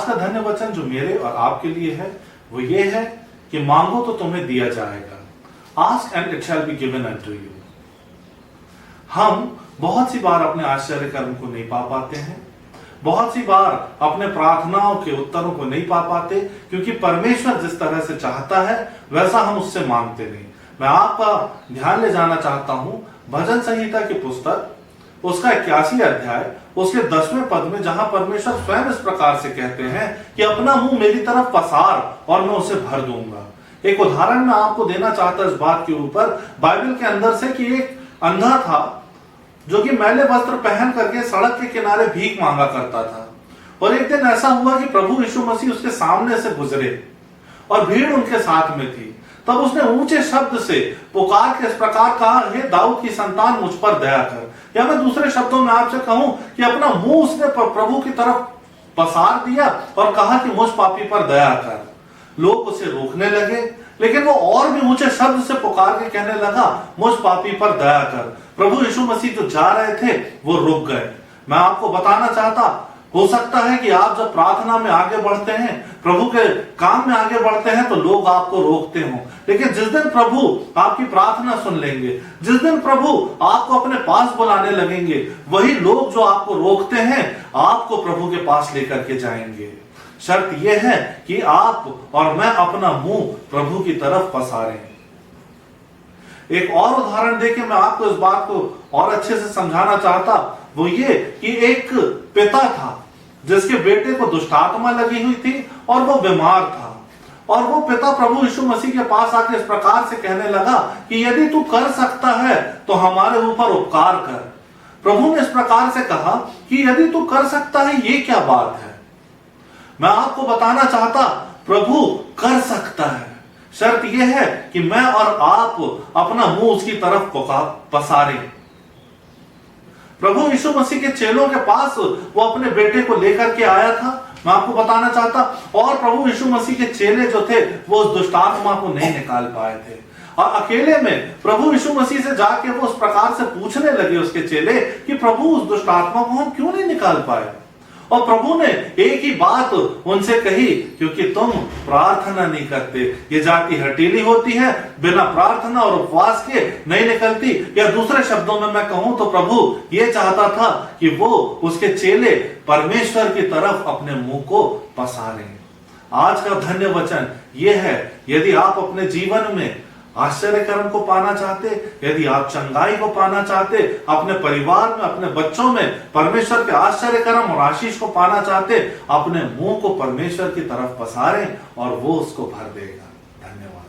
आज का धन्य वचन जो मेरे और आपके लिए है वो ये है कि मांगो तो तुम्हें दिया जाएगा, ask and it shall be given unto you. हम बहुत सी बार अपने आश्चर्य कर्म को नहीं पा पाते हैं, बहुत सी बार अपने प्रार्थनाओं के उत्तरों को नहीं पा पाते, क्योंकि परमेश्वर जिस तरह से चाहता है वैसा हम उससे मांगते नहीं। मैं आपका ध्यान ले जाना चाहता हूं भजन संहिता की पुस्तक, उसका 81 अध्याय, उसके 10वें पद में, जहां परमेश्वर स्वयं इस प्रकार से कहते हैं कि अपना मुंह मेरी तरफ पसार और मैं उसे भर दूंगा। एक उदाहरण मैं आपको देना चाहता इस बात के ऊपर, बाइबल के अंदर से, कि एक अंधा था जो कि मैले वस्त्र पहन करके सड़क के किनारे भीख मांगा करता था। और एक दिन ऐसा हुआ कि प्रभु यीशु मसीह उसके सामने से गुजरे और भीड़ उनके साथ में थी। तब उसने ऊंचे शब्द से पुकार के इस प्रकार कहा, हे दाऊद की संतान मुझ पर दया कर। या मैं दूसरे शब्दों में आपसे कहूं कि अपना मुंह उसने प्रभु की तरफ पसार दिया और कहा कि मुझ पापी पर दया कर। लोग उसे रोकने लगे, लेकिन वो और भी ऊंचे शब्द से पुकार के कहने लगा, मुझ पापी पर दया कर। प्रभु यीशु मसीह जो जा रहे थे वो रुक गए। मैं आपको बताना चाहता, हो सकता है कि आप जब प्रार्थना में आगे बढ़ते हैं, प्रभु के काम में आगे बढ़ते हैं, तो लोग आपको रोकते हों, लेकिन जिस दिन प्रभु आपकी प्रार्थना सुन लेंगे, जिस दिन प्रभु आपको अपने पास बुलाने लगेंगे, वही लोग जो आपको रोकते हैं आपको प्रभु के पास लेकर के जाएंगे। शर्त यह है कि आप और मैं अपना मुंह प्रभु की तरफ पसारें। एक और उदाहरण देके मैं आपको इस बात को और अच्छे से समझाना चाहता, वो ये कि एक पिता था जिसके बेटे को दुष्ट आत्मा लगी हुई थी और वो बीमार था। और वो पिता प्रभु यीशु मसीह के पास आके इस प्रकार से कहने लगा कि यदि तू कर सकता है तो हमारे ऊपर उपकार कर। प्रभु ने इस प्रकार से कहा कि यदि तू कर सकता है, ये क्या बात है। मैं आपको बताना चाहता, प्रभु कर सकता है, शर्त यह है कि मैं और आप अपना मुंह उसकी तरफ पसारें। प्रभु यीशु मसीह के चेलों के पास वो अपने बेटे को लेकर के आया था, मैं आपको बताना चाहता, और प्रभु यीशु मसीह के चेले जो थे वो उस दुष्ट आत्मा को नहीं निकाल पाए थे। और अकेले में प्रभु यीशु मसीह से जाके वो उस प्रकार से पूछने लगे उसके चेले कि प्रभु उस दुष्ट आत्मा को हम क्यों नहीं निकाल पाए। और प्रभु ने एक ही बात उनसे कही, क्योंकि तुम प्रार्थना नहीं करते। ये जाति हठीली होती है, बिना प्रार्थना और उपवास के नहीं निकलती। या दूसरे शब्दों में मैं कहूं तो प्रभु ये चाहता था कि वो उसके चेले परमेश्वर की तरफ अपने मुंह को पसारें। आज का धन्य वचन ये है, यदि आप अपने जीवन में आश्चर्य कर्म को पाना चाहते, यदि आप चंगाई को पाना चाहते, अपने परिवार में, अपने बच्चों में परमेश्वर के आश्चर्य कर्म और आशीष को पाना चाहते, अपने मुंह को परमेश्वर की तरफ पसारें और वो उसको भर देगा। धन्यवाद।